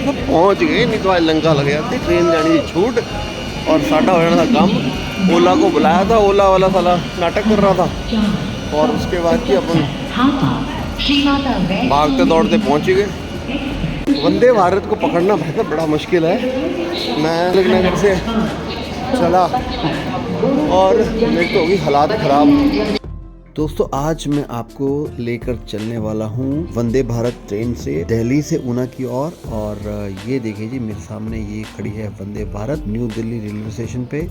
पहुँच गए, नहीं तो आज लंका लग जाती, ट्रेन जानी थी छूट और साटा हो जाना था काम। ओला को बुलाया था, ओला वाला साला नाटक कर रहा था और उसके बाद कि अपन भागते दौड़ते पहुँच गए। वंदे भारत को पकड़ना बहुत बड़ा मुश्किल है। मैं नगर से चला और मेरी तो होगी हालात ख़राब। दोस्तों आज मैं आपको लेकर चलने वाला हूँ वंदे भारत ट्रेन से दिल्ली से ऊना की ओर। और ये देखिए जी, मेरे सामने ये खड़ी है Vande Bharat New Delhi railway station पे,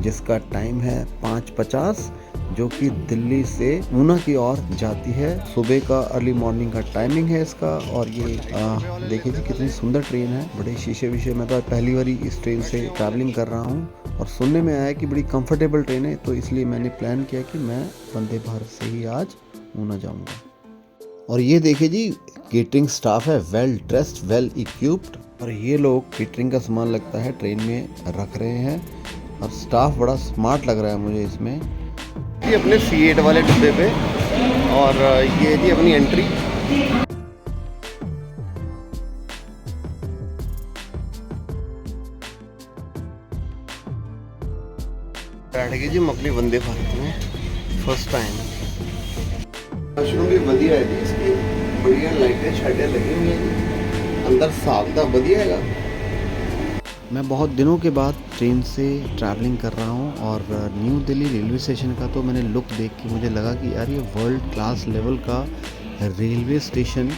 जिसका टाइम है 5:50, जो कि दिल्ली से ऊना की ओर जाती है। सुबह का अर्ली मॉर्निंग का टाइमिंग है इसका। और ये देखिए जी कितनी सुंदर ट्रेन है, बड़े शीशे विशे। मैं तो पहली बार इस ट्रेन से ट्रैवलिंग कर रहा हूँ और सुनने में आया कि बड़ी कंफर्टेबल ट्रेन है, तो इसलिए मैंने प्लान किया कि मैं वंदे भारत से ही आज ऊना जाऊंगा। और ये देखिए जी, केटरिंग स्टाफ है, वेल ड्रेस्ड, वेल इक्विप्ड। और ये लोग केटरिंग का सामान लगता है ट्रेन में रख रहे हैं और स्टाफ बड़ा स्मार्ट लग रहा है मुझे इसमें। ये अपने C8 वाले डिब्बे पे, और ये जी अपनी एंट्री। बैठ गए जी हम अपनी वंदे भारत में फर्स्ट टाइम। वॉशरूम भी बढ़िया है जी, इसकी बढ़िया लाइटें शाइटें लगी हुई हैं, अंदर साफ था, बढ़िया है। मैं बहुत दिनों के बाद ट्रेन से ट्रैवलिंग कर रहा हूँ और न्यू दिल्ली रेलवे स्टेशन का तो मैंने लुक देख के मुझे लगा कि यार ये वर्ल्ड क्लास लेवल का रेलवे स्टेशन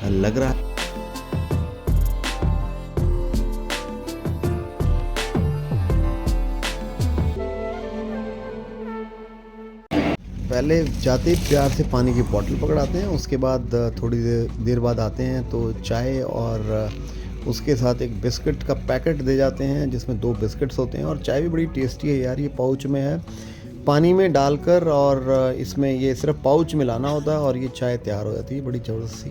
लग रहा है। पहले जाते ही प्यार से पानी की बोतल पकड़ाते हैं, उसके बाद थोड़ी देर बाद आते हैं तो चाय और उसके साथ एक बिस्किट का पैकेट दे जाते हैं, जिसमें 2 बिस्किट्स होते हैं। और चाय भी बड़ी टेस्टी है यार, ये पाउच में है, पानी में डालकर, और इसमें ये सिर्फ पाउच में लाना होता है और ये चाय तैयार हो जाती है, बड़ी ज़बरदस्त सी।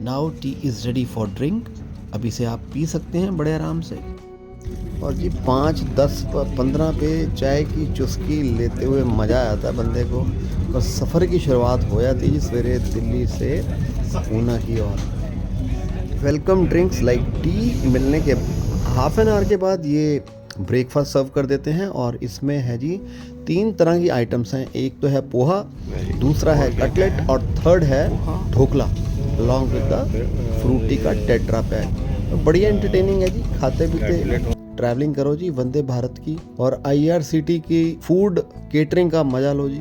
Now tea is ready for drink. अब इसे आप पी सकते हैं बड़े आराम से। और जी 5, 10, 15 पे चाय की चुस्की लेते हुए मज़ा आता है बंदे को। और सफ़र की शुरुआत हो जाती है सवेरे दिल्ली से ऊना की ओर। वेलकम ड्रिंक्स लाइक टी मिलने के हाफ एन आवर के बाद ये ब्रेकफास्ट सर्व कर देते हैं। और इसमें है जी 3 तरह की आइटम्स हैं। एक तो है पोहा, दूसरा है कटलेट और थर्ड है dhokla, along with the Frooti का टेट्रा पैक। बढ़िया एंटरटेनिंग है जी, खाते पीते ट्रैवलिंग करो जी वंदे भारत की, और IRCT की फूड केटरिंग का मजा लो जी।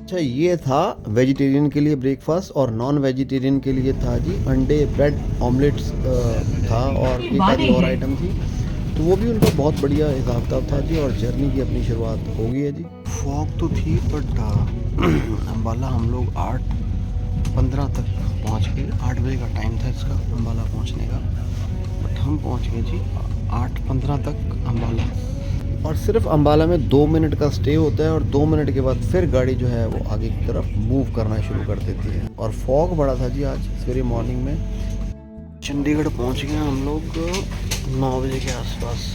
अच्छा, ये था वेजिटेरियन के लिए ब्रेकफास्ट, और नॉन वेजिटेरियन के लिए था जी अंडे ब्रेड ऑमलेट्स था, और एक आधी और आइटम थी, तो वो भी उनका बहुत बढ़िया हिसाब किताब था जी। और जर्नी की अपनी शुरुआत हो गई है जी। फॉग तो थी बट अम्बाला हम लोग 8:15 तक पहुंच गए। 8 बजे का टाइम था इसका अम्बाला पहुंचने का, बट हम पहुंच गए जी 8:15 तक अम्बाला। और सिर्फ अम्बाला में 2 मिनट का स्टे होता है, और 2 मिनट के बाद फिर गाड़ी जो है वो आगे की तरफ मूव करना शुरू कर देती है। और फॉग बड़ा था जी आज सवेरे मॉर्निंग में। चंडीगढ़ पहुंच गए हम लोग 9 बजे के आसपास,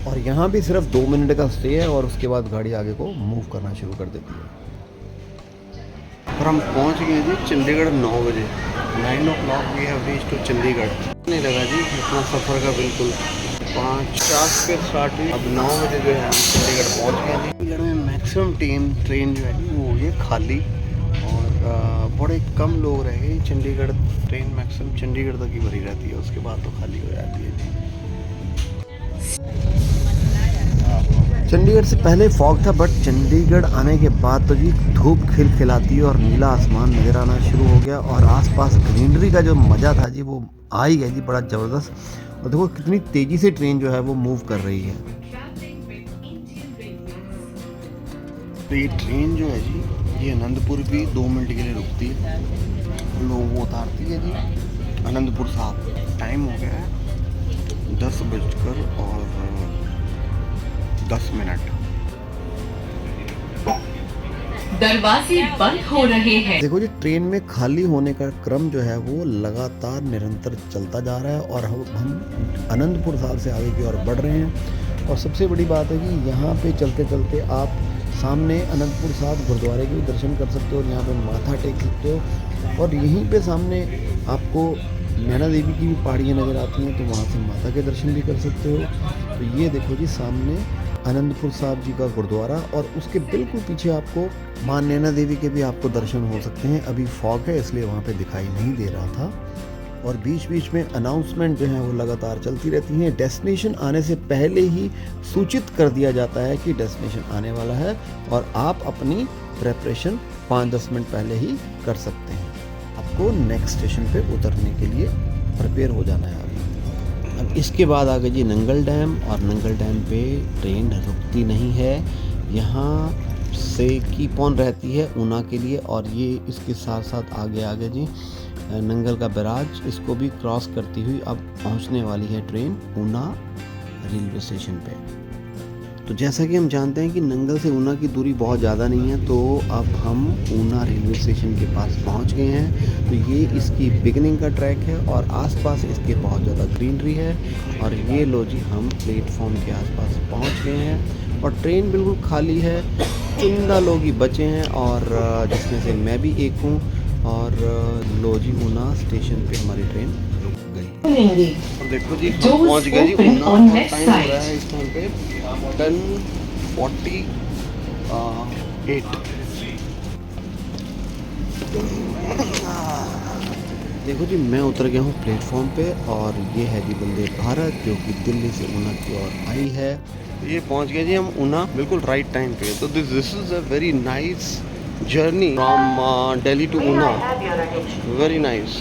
और यहाँ भी सिर्फ 2 मिनट का स्टे है और उसके बाद गाड़ी आगे को मूव करना शुरू कर देती है। और हम पहुँच गए जी चंडीगढ़ 9 बजे। 9 o'clock we have reached to Chandigarh. नहीं लगा जी इतना सफ़र का, बिल्कुल 5:50 पे स्टार्ट हुई, अब 9 बजे जो है हम चंडीगढ़ पहुँच गए जी। चंडीगढ़ में मैक्सिमम ट्रेन जो है जी वो ये खाली, और बड़े कम लोग रह गए। चंडीगढ़ ट्रेन मैक्सिमम चंडीगढ़ तक ही भरी रहती है, उसके बाद तो खाली हो जाती है जी। चंडीगढ़ से पहले फॉग था, बट चंडीगढ़ आने के बाद तो जी धूप खिलखिलाती है और नीला आसमान नज़र आना शुरू हो गया, और आसपास ग्रीनरी का जो मज़ा था जी वो आ ही गया जी, बड़ा ज़बरदस्त। और देखो कितनी तेज़ी से ट्रेन जो है वो मूव कर रही है। तो ये ट्रेन जो है जी ये अनंतपुर भी 2 मिनट के लिए रुकती है, लोगों को उतारती है जी अनंतपुर साहब। टाइम हो गया है 10:10 दरवाजे बंद हो रहे हैं। देखो जी ट्रेन में खाली होने का क्रम जो है वो लगातार निरंतर चलता जा रहा है, और हम अनंतपुर साहब से आगे की ओर बढ़ रहे हैं। और सबसे बड़ी बात है कि यहाँ पे चलते चलते आप सामने अनंतपुर साहिब गुरुद्वारे के भी दर्शन कर सकते हो, यहाँ पे माथा टेक सकते हो। और यहीं पे सामने आपको नैना देवी की भी पहाड़ियाँ नज़र आती हैं, तो वहाँ से माता के दर्शन भी कर सकते हो। तो ये देखो जी सामने आनंदपुर साहिब जी का गुरुद्वारा, और उसके बिल्कुल पीछे आपको माँ नैना देवी के भी आपको दर्शन हो सकते हैं। अभी फॉग है इसलिए वहाँ पे दिखाई नहीं दे रहा था। और बीच बीच में अनाउंसमेंट जो है वो लगातार चलती रहती हैं। डेस्टिनेशन आने से पहले ही सूचित कर दिया जाता है कि डेस्टिनेशन आने वाला है, और आप अपनी प्रेपरेशन 5-10 मिनट पहले ही कर सकते हैं। आपको नेक्स्ट स्टेशन पे उतरने के लिए प्रिपेयर हो जाना है अभी। अब इसके बाद आ गए जी नंगल डैम, और नंगल डैम पे ट्रेन रुकती नहीं है। यहाँ से कीप ऑन रहती है ऊना के लिए, और ये इसके साथ साथ आगे जी नंगल का बैराज, इसको भी क्रॉस करती हुई अब पहुंचने वाली है ट्रेन ऊना रेलवे स्टेशन पे। तो जैसा कि हम जानते हैं कि नंगल से ऊना की दूरी बहुत ज़्यादा नहीं है, तो अब हम ऊना रेलवे स्टेशन के पास पहुंच गए हैं। तो ये इसकी बिगिनिंग का ट्रैक है, और आसपास इसके बहुत ज़्यादा ग्रीनरी है। और ये लो जी हम प्लेटफॉर्म के आसपास पहुंच गए हैं, और ट्रेन बिल्कुल खाली है, चुनिंदा लोग ही बचे हैं, और जिसमें से मैं भी एक हूँ। और लो जी ऊना स्टेशन पे हमारी ट्रेन रुक गई। और देखो जी हम पहुंच गए जी ऊना, और टाइम हो रहा है इस टाइम पे 10:48। देखो जी मैं उतर गया हूँ प्लेटफॉर्म पे, और ये है जी वंदे भारत जो कि दिल्ली से ऊना की ओर आई है। ये पहुंच गए जी हम ऊना बिल्कुल राइट टाइम पे। तो this is a very nice journey from Delhi to Una, very nice.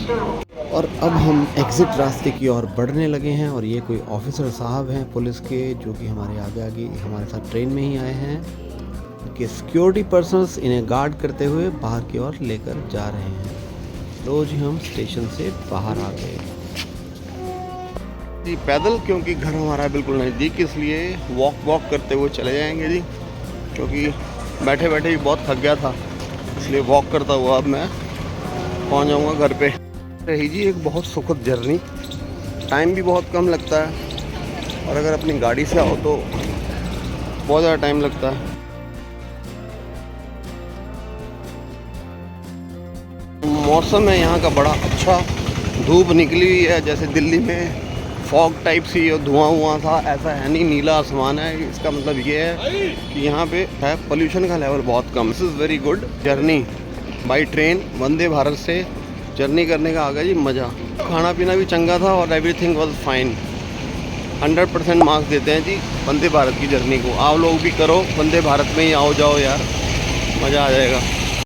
और अब हम एग्ज़िट रास्ते की ओर बढ़ने लगे हैं, और ये कोई ऑफिसर साहब हैं पुलिस के जो कि हमारे आगे हमारे साथ ट्रेन में ही आए हैं, कि सिक्योरिटी पर्सन्स इन्हें गार्ड करते हुए बाहर की ओर लेकर जा रहे हैं। रोज ही हम स्टेशन से बाहर आ गए जी पैदल, क्योंकि घर हमारा बिल्कुल नज़दीक, इसलिए वॉक करते हुए चले जाएंगे जी, क्योंकि बैठे बैठे ही बहुत थक गया था, इसलिए वॉक करता हुआ अब मैं पहुंच जाऊंगा घर पे। रही जी एक बहुत सुखद जर्नी, टाइम भी बहुत कम लगता है, और अगर अपनी गाड़ी से आओ तो बहुत ज़्यादा टाइम लगता है। मौसम है यहाँ का बड़ा अच्छा, धूप निकली हुई है, जैसे दिल्ली में फॉग टाइप सी और धुआं था, ऐसा है नहीं, नीला आसमान है। इसका मतलब ये है कि यहाँ पे है पोल्यूशन का लेवल बहुत कम। This is very good journey by train, Vande Bharat से जर्नी करने का आ गया जी मज़ा। खाना पीना भी चंगा था, और एवरीथिंग वाज फाइन। 100% मार्क्स देते हैं जी वंदे भारत की जर्नी को। आप लोग भी करो, वंदे भारत में ही आओ जाओ यार, मज़ा आ जाएगा।